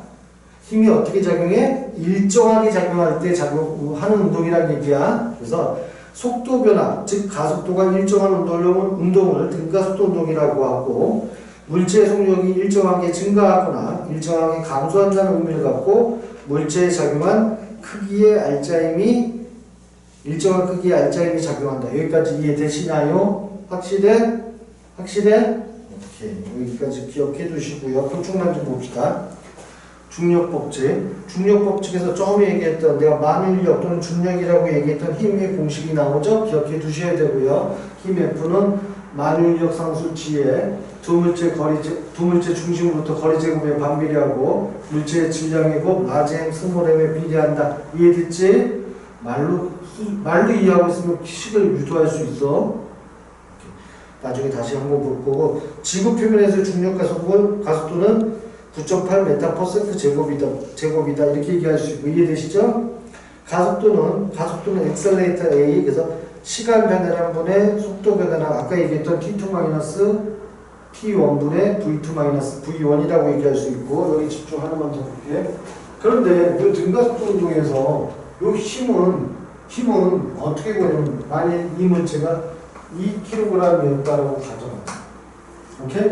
힘이 어떻게 작용해? 일정하게 작용할 때 하는 운동이란 얘기야. 그래서 속도 변화, 즉 가속도가 일정한 운동을 등가속도 운동이라고 하고 물체의 속력이 일정하게 증가하거나 일정하게 감소한다는 의미를 갖고 물체에 작용한 크기의 알짜임이 일정한 크기의 알짜임이 작용한다. 여기까지 이해되시나요? 확실해? 확실해? 오케이. 여기까지 기억해 두시고요. 표충만 좀 봅시다. 중력법칙. 중력법칙에서 처음에 얘기했던 내가 만일력 또는 중력이라고 얘기했던 힘의 공식이 나오죠? 기억해 두셔야 되고요. 힘 F는 만일력 상수 G에 두 물체 중심으로부터 거리 제곱에 반비례하고 물체의 질량의 곱 라지 m 스몰 m에 비례한다. 이해됐지? 말로 이해하고 있으면 식을 유도할 수 있어. 나중에 다시 한번 볼 거고 지구 표면에서의 중력 가속도는 9.8m/s 제곱이다 이렇게 얘기할 수 있고 이해되시죠? 가속도는 엑셀레이터 A 그래서 시간 변화량 분의 속도 변화량 아까 얘기했던 T2-T1분의 V2-V1이라고 얘기할 수 있고 여기 집중 하나만 더 볼게. 그런데 이 등가속도 운동에서 이 힘은 어떻게 보냐면 만일 이 물체가 2kg이었다라고 가정합니다. 오케이?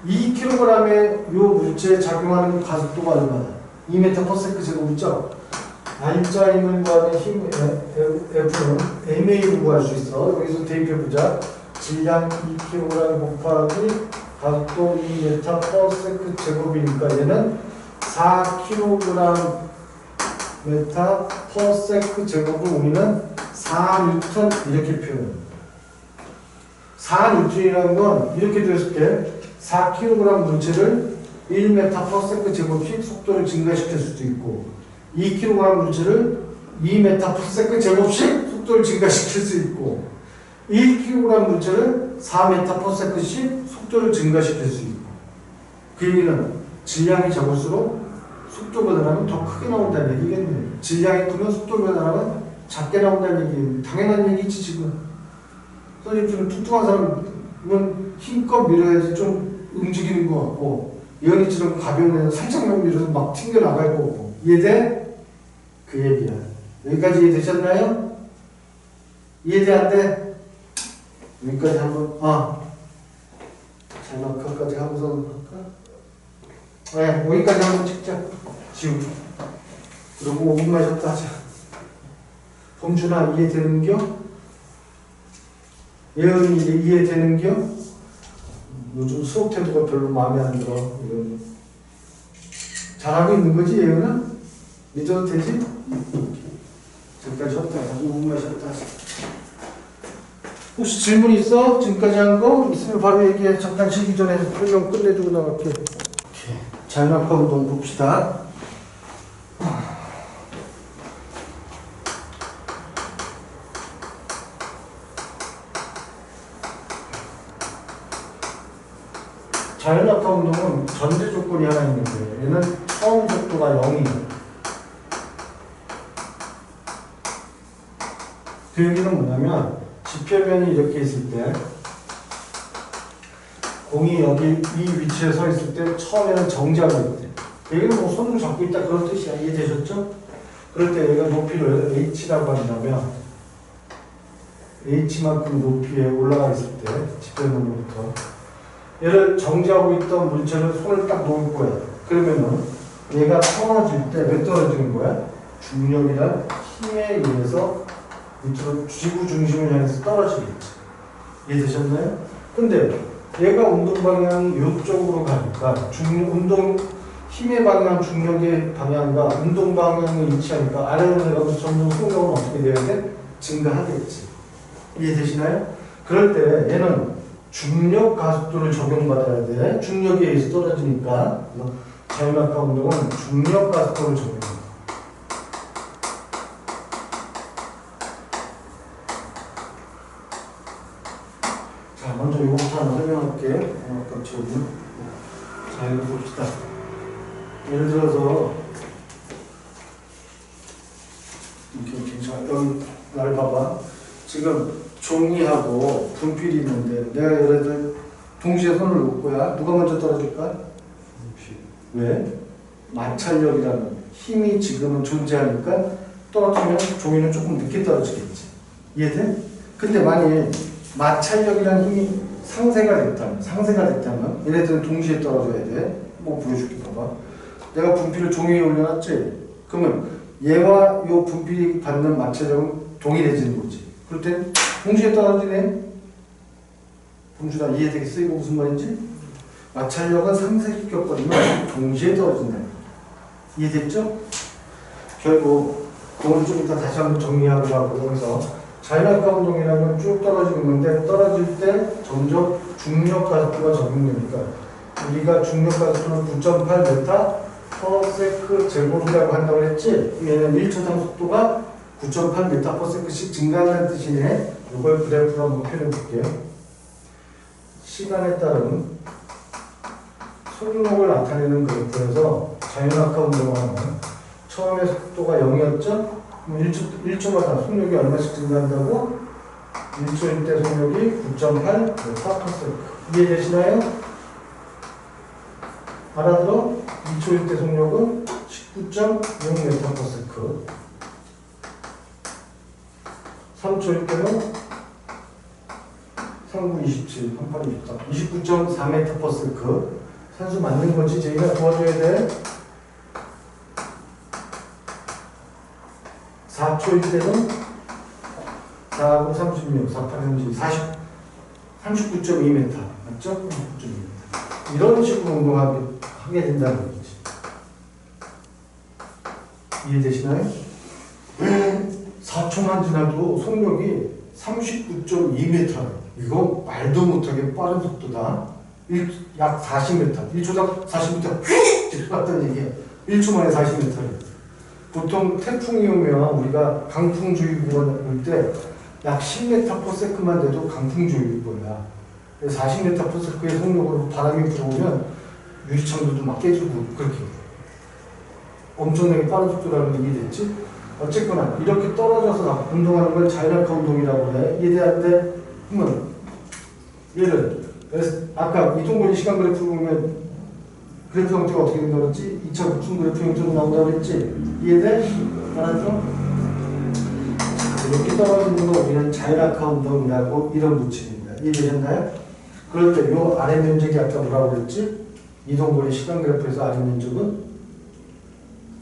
2kg의 이 물체에 작용하는 가속도가 얼마나? 2m/s 제곱이죠? 알짜임을 구하는 힘 F는 MA로 구할 수 있어. 여기서 대입해보자. 질량 2kg 곱하기 가속도 2m/s 제곱이니까 얘는 4kg m/s 제곱을 우리는 4N 이렇게 표현합니다. 4N이라는 건 이렇게 되었을게. 4kg 물체를 1m/s 제곱씩 속도를 증가시킬 수도 있고 2kg 물체를 2m/s 제곱씩 속도를 증가시킬 수 있고 1kg 물체를 4m/s씩 속도를 증가시킬 수 있고 그 얘기는 질량이 적을수록 속도 변화는 더 크게 나온다는 얘기겠네. 질량이 크면 속도 변화는 작게 나온다는 얘기. 당연한 얘기지 지금. 선생님 좀 뚱뚱한 사람은 힘껏 밀어야지 좀 움직이는 거 같고 예언이처럼 가벼운 애는 살짝만 밀어서 막 튕겨나갈 거고. 이해돼? 그 얘기야. 여기까지 이해되셨나요? 이해돼 안 돼? 여기까지 한번 자막까지 하고서 할까? 네, 여기까지 한번 찍자. 지금 그리고 5분만 쉬었다 하자. 범준아 이해되는겨? 예언이 이해되는겨? 요즘 수업 태도가 별로 마음에 안 들어. 이건 잘하고 있는 거지 예언아? 믿어도 되지? 지금까지 쉬었다 하자. 5분만 쉬었다 하자. 혹시 질문 있어? 지금까지 한 거? 있으면 바로 얘기해. 잠깐 쉬기 전에 설명 끝내주고 나갈게. 자연학과 운동 봅시다. 자연학과 운동은 전제 조건이 하나 있는데 얘는 처음 속도가 0이에요. 그 얘기는 뭐냐면 지표면이 이렇게 있을 때 공이 여기 이 위치에 서 있을 때 처음에는 정지하고 있대. 여기는 뭐 손을 잡고 있다 그런 뜻이야. 이해되셨죠? 그럴 때 얘가 높이를 h라고 한다면 h만큼 높이에 올라가 있을 때 지표면으로부터 얘를 정지하고 있던 물체를 손을 딱 놓을 거야. 그러면은 얘가 떨어질 때 왜 떨어지는 거야? 중력이란 힘에 의해서 밑으로 지구 중심을 향해서 떨어지겠지. 이해되셨나요? 근데 얘가 운동 방향이 이쪽으로 가니까 운동 힘의 방향, 중력의 방향과 운동 방향을 일치하니까 아래로 내려가면서 점점 속력은 어떻게 돼야 돼? 증가하겠지. 이해되시나요? 그럴 때 얘는 중력 가속도를 적용받아야 돼. 중력에 의해서 떨어지니까 자유낙하 운동은 중력 가속도를 적용합니다. 자, 먼저 이거부터 하나 설명할게. 아까 처음. 자, 이거 봅시다. 예를 들어서 이렇게 괜찮아. 여기 날 봐봐. 지금 종이하고 분필이 있는데 내가 예를 들어 동시에 손을 놓을 거야. 누가 먼저 떨어질까? 왜? 마찰력이라는 힘이 지금은 존재하니까 떨어지면 종이는 조금 늦게 떨어지겠지. 이해돼? 근데 만일 마찰력이라는 힘이 상쇄가 됐다면 얘네들은 동시에 떨어져야 돼. 뭐 보여줄게 봐봐. 내가 분필을 종이 위에 올려놨지? 그러면 얘와 요 분필이 받는 마찰력은 동일해지는 거지. 그럴 땐 동시에 떨어지네. 봉준아 이해되겠어? 이거 무슨 말인지? 마찰력은 상쇄격거리면 동시에 떨어진다. 이해됐죠? 결국 그건 좀 이따 다시 한번 정리하고 하고 여기서 자유낙하 운동이라면 쭉 떨어지는 건데 떨어질 때 점점 중력 가속도가 적용되니까 우리가 중력 가속도를 9.8m/s 제곱이라고 한다고 했지? 얘는 1초당 속도가 9.8m/s씩 증가하는 뜻이네. 이걸 그래프로 한번 표현해 볼게요. 시간에 따른 속력을 나타내는 그래프에서 자유낙하 운동하면 처음에 속도가 0이었죠? 1초마다 속력이 얼마씩 증가한다고? 1초일 때 속력이 9.8m/s. 이해되시나요? 알아들어? 2초일 때 속력은 19.0m/s. 3초일 때는 39, 27, 38, 24, 29.4m/s. 산수 맞는 거지? 저희가 도와줘야 돼. 4초일 때는 4하고 36, 48, 32, 39.2m. 맞죠? 39.2m. 이런 식으로 운동하게 된다는 얘기지. 이해되시나요? 4초만 지나도 속력이 39.2m. 이거 말도 못하게 빠른 속도다. 약 40m. 1초당 40m 휙! 지나갔다는 얘기야. 1초 만에 40m를. 보통 태풍이 오면 우리가 강풍주의보가 올 때 약 10m/s만 돼도 강풍주의보야. 40m/s의 속력으로 바람이 불어오면 유리창들도 막 깨지고 그렇게 엄청나게 빠른 속도라는 게 이해됐지? 어쨌거나 이렇게 떨어져서 운동하는 걸 자유낙하 운동이라고 해. 이해돼야 그러면 얘를 아까 이동거리 시간 그래프 보면 그래프 형태가 어떻게 된다고 그랬지? 2차 부품 그래프 형태로 나온다고 그랬지? 이해돼? 알았죠? 이렇게 떨어지는 거 우리는 자유낙하 운동이라고 이런 붙입니다. 이해되셨나요? 그럴 때 요 아래 면적이 아까 뭐라고 그랬지? 이동거리 시간 그래프에서 아래 면적은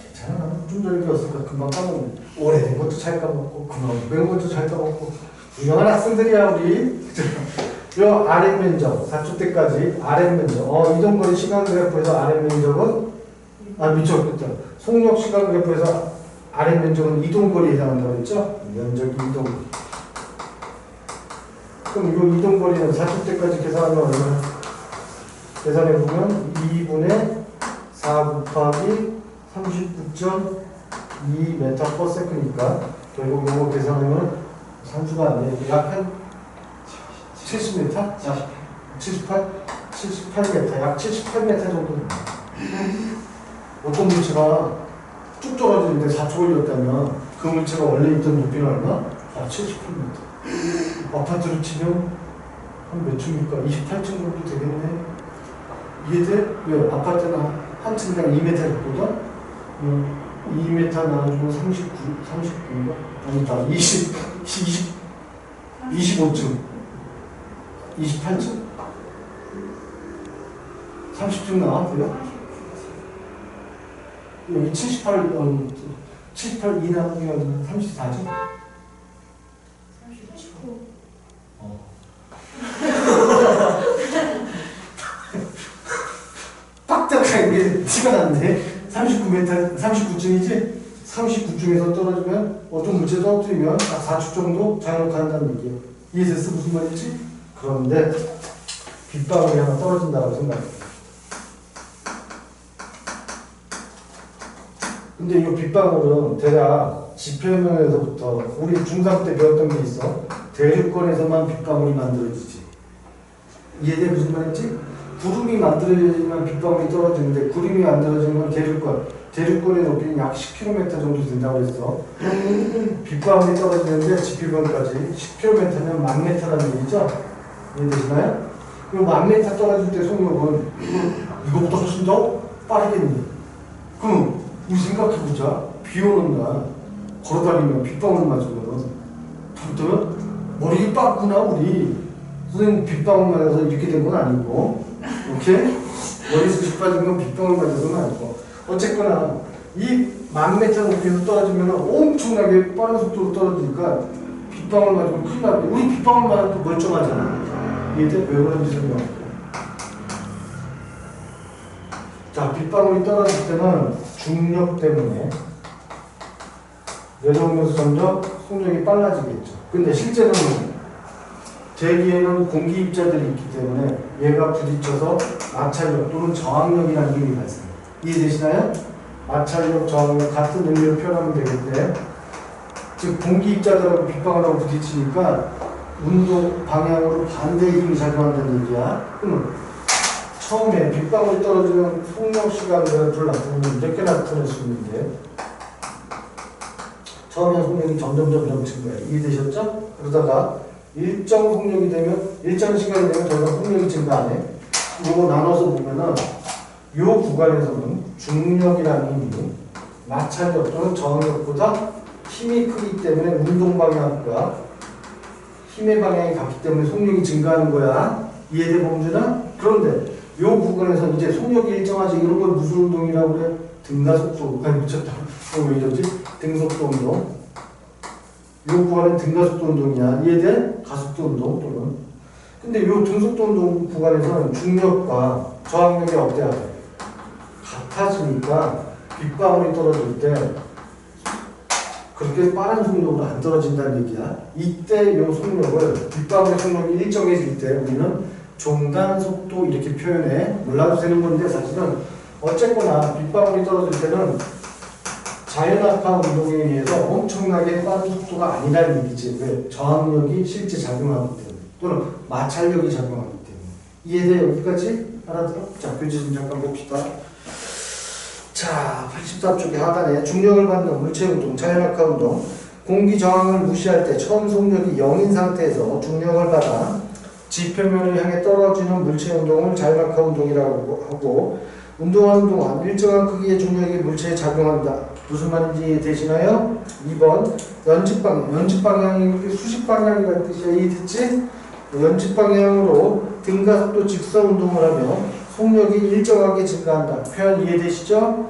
괜찮아. 좀 전에 배웠으니까 금방 까먹네. 오래된 것도 잘 까먹고 금방 배운 것도 잘 까먹고 유명한 학생들이야 우리. 요 아래 면적 4초 때까지 아래 면적 이동거리 시간 그래프에서 아래 면적은 미쳤겠다. 속력 시간 그래프에서 아래 면적은 이동거리에 해당한다고 했죠? 면적이 이동거리. 그럼 이 이동거리는 4초 때까지 계산하면 얼마나? 계산해보면 2분의 4 곱하기 39.2m/s니까 결국 요거 계산하면 산수가 안 돼. 약 한 70m? 78? 78m. 약 78m 정도 됩니다. 어떤 물체가 쭉 떨어지는데 4초 걸렸다면 그 물체가 원래 있던 높이는 얼마? 아, 78m. 아파트로 치면 한 몇 층일까? 28층 정도 되겠네. 이해돼? 왜? 아파트는 한 층당 2m 있거든? 2m 나눠주면 39인가? 아니다. 25층. 28층? 30층 나왔어요? 여기 78, 78 2 나누면 34죠? 39. 빡짝하게 이게 티가 났네. 39m, 39층이지? 39층에서 떨어지면 어떤 물체 떨어뜨리면 딱 4축 정도 장력한다는 얘기예요. 이해됐어? 무슨 말인지? 그런데 빗방울이 하나 떨어진다고 생각해. 근데 이 빗방울은 대략 지표면에서부터 우리 중3 때 배웠던 게 있어. 대륙권에서만 빗방울이 만들어지지. 이해돼? 무슨 말인지? 구름이 만들어지면 빗방울이 떨어지는데 구름이 만들어지는 건 대륙권의 높이는 약 10km 정도 된다고 했어. 빗방울이 떨어지는데 지표면까지 10km면 1000m라는 얘기죠? 이해되시나요? 그럼 1000m 떨어질 때 속력은 이거보다 훨씬 더 빠르겠니? 그럼 우리 생각해보자. 비 오는 날 걸어다니면 빗방울 맞으면 부르면 머리 빠꾸나 우리 선생님 빗방울 맞아서 이렇게 된 건 아니고, 오케이? 머리숱이 빠진 건 빗방울 맞아서는 아니고, 어쨌거나 이 1000m 높이에서 떨어지면 엄청나게 빠른 속도로 떨어지니까 빗방울 맞으면 큰일 나는데 우리 빗방울 맞아도 멀쩡하잖아. 이해돼? 왜 그런지 설명할게. 자, 빗방울이 떨어질 때는 중력 때문에 내려오면서 점점 속력이 빨라지겠죠. 근데 실제로는 대기에는 공기 입자들이 있기 때문에 얘가 부딪혀서 마찰력 또는 저항력이라는 힘이 발생해요. 이해되시나요? 마찰력, 저항력 같은 의미로 표현하면 되겠는데, 즉 공기 입자들하고 빗방울하고 부딪히니까 운동 방향으로 반대의 힘이 작용한다는 얘기야. 그러면 처음에 빗방울이 떨어지는 속력 시간 그래프를 나타내면 이렇게 나타낼 수 있는데, 처음에 속력이 점점 증가해요. 이해되셨죠? 그러다가 일정 속력이 되면, 일정 시간이 되면 더 이상 속력이 증가 안 해. 이거 나눠서 보면은 이 구간에서는 중력이라는 힘이 마찰력 또는 저항력보다 힘이 크기 때문에 운동 방향과 힘의 방향이 같기 때문에 속력이 증가하는 거야. 이해돼, 범준아? 그런데 이 구간에서 이제 속력이 일정하지. 이런 걸 무슨 운동이라고 그래? 등가속도. 아니, 미쳤다. 왜 이러지? 등속도 운동. 이 구간은 등가속도 운동이야. 이해돼? 가속도 운동 또는. 근데 이 등속도 운동 구간에서는 중력과 저항력이 어때야 돼? 같아지니까 빗방울이 떨어질 때 그렇게 빠른 속력으로 안 떨어진다는 얘기야. 이때 이 속력을, 빗방울의 속력이 일정해질 때 우리는 종단 속도 이렇게 표현해. 몰라도 되는 건데 사실은 어쨌거나 빗방울이 떨어질 때는 자연학파 운동에 의해서 엄청나게 빠른 속도가 아니라는 얘기지. 왜? 저항력이 실제 작용하기 때문에 또는 마찰력이 작용하기 때문에. 이해돼? 여기까지? 알아들어? 자, 교재 좀 잠깐 봅시다. 자, 84쪽에 하단에 중력을 받는 물체 운동, 자연학파 운동. 공기 저항을 무시할 때 처음 속력이 0인 상태에서 중력을 받아 지표면을 향해 떨어지는 물체 운동을 자연학파 운동이라고 하고, 운동하는 동안 일정한 크기의 중력이 물체에 작용한다. 무슨 말인지 되시나요? 2번 연집 방향. 연집 방향이 수직 방향이라는 뜻이야. 이해됐지? 연집 방향으로 등가속도 직선 운동을 하며 속력이 일정하게 증가한다. 표현 이해되시죠?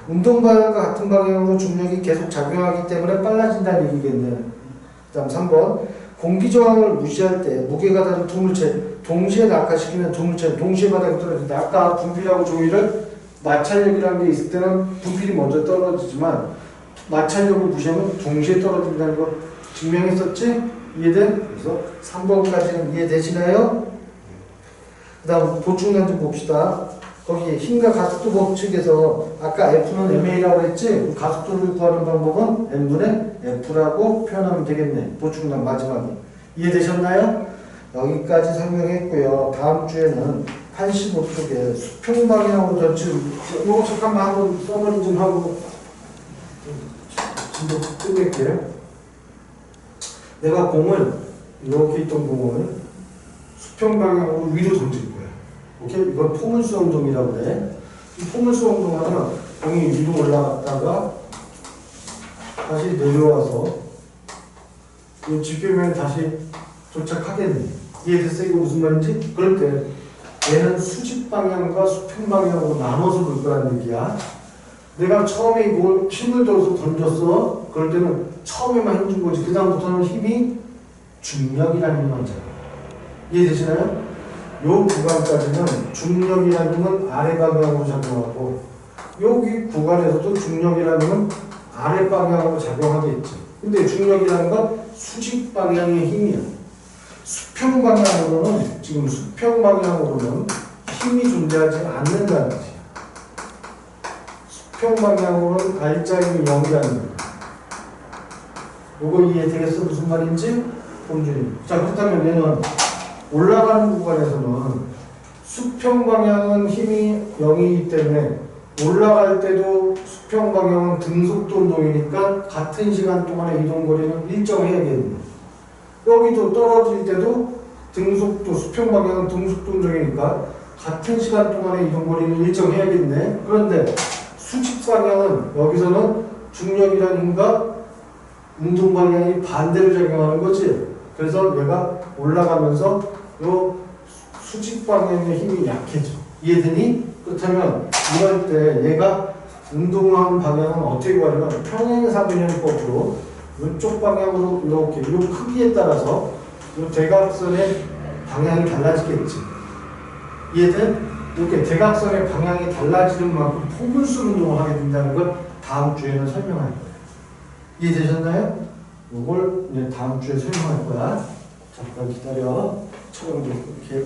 운동 방향과 같은 방향으로 중력이 계속 작용하기 때문에 빨라진다는 얘기겠네. 그 다음 3번 공기 저항을 무시할 때 무게가 다른 두 물체 동시에 낙하시키면 두 물체는 동시에 바닥에 떨어진다. 아까 분필하고 종이를 마찰력이라는 게 있을 때는 분필이 먼저 떨어지지만 마찰력을 무시하면 동시에 떨어진다는 거 증명했었지? 이해돼? 그래서 3번까지는 이해되시나요? 그 다음 보충난 좀 봅시다. 거기 힘과 가속도 법칙에서 아까 F는 ma라고 했지? 가속도를 구하는 방법은 m분의 F라고 표현하면 되겠네. 보충난 마지막에. 이해되셨나요? 여기까지 설명했고요. 다음 주에는 85쪽에 수평 방향으로 전체 이거 잠깐만 한번 써머리 좀 하고 진도 끝낼게요. 내가 공을 이렇게 있던 공을 수평 방향으로 위로 던질 거야. 오케이? 이건 포물수 운동이라고 그래. 이 포물수 운동하면 공이 위로 올라갔다가 다시 내려와서 이 지표면에 다시 도착하겠네. 이해됐어? 이거 무슨 말인지? 그럴 때 얘는 수직 방향과 수평 방향으로 나눠서 볼 거란 얘기야. 내가 처음에 이걸 힘을 줘서 던졌어. 그럴 때는 처음에만 힘준 거지. 그 다음부터는 힘이 중력이라는 힘만 잖아. 이해되시나요? 요 구간까지는 중력이라는 힘은 아래 방향으로 작용하고 여기 구간에서도 중력이라는 힘은 아래 방향으로 작용하겠지. 근데 중력이라는 건 수직 방향의 힘이야. 수평 방향으로는 지금 수평 방향으로는 힘이 존재하지 않는다는 거지. 수평 방향으로는 R자임이 0이라는 거야. 요거 이해되겠어? 무슨 말인지? 범준이. 자, 그렇다면 얘는 올라가는 구간에서는 수평 방향은 힘이 0이기 때문에 올라갈 때도 수평 방향은 등속도 운동이니까 같은 시간 동안의 이동 거리는 일정해야겠네. 여기도 떨어질 때도 등속도 수평 방향은 등속도 운동이니까 같은 시간 동안의 이동 거리는 일정해야겠네. 그런데 수직 방향은 여기서는 중력이라는 힘과 운동 방향이 반대로 작용하는 거지. 그래서 얘가 올라가면서 요 수직 방향의 힘이 약해져. 이해되니? 그렇다면 이럴 때 얘가 운동하는 방향은 어떻게 구하냐면 평행사변형법으로 이쪽 방향으로 이렇게 이 크기에 따라서 이 대각선의 방향이 달라지겠지. 이해돼? 이렇게 대각선의 방향이 달라지는 만큼 포물수 운동을 하게 된다는 걸 다음 주에는 설명할 거예요. 이해되셨나요? 이걸 이제 다음 주에 설명할 거야. 잠깐 기다려. 처럼 이렇게.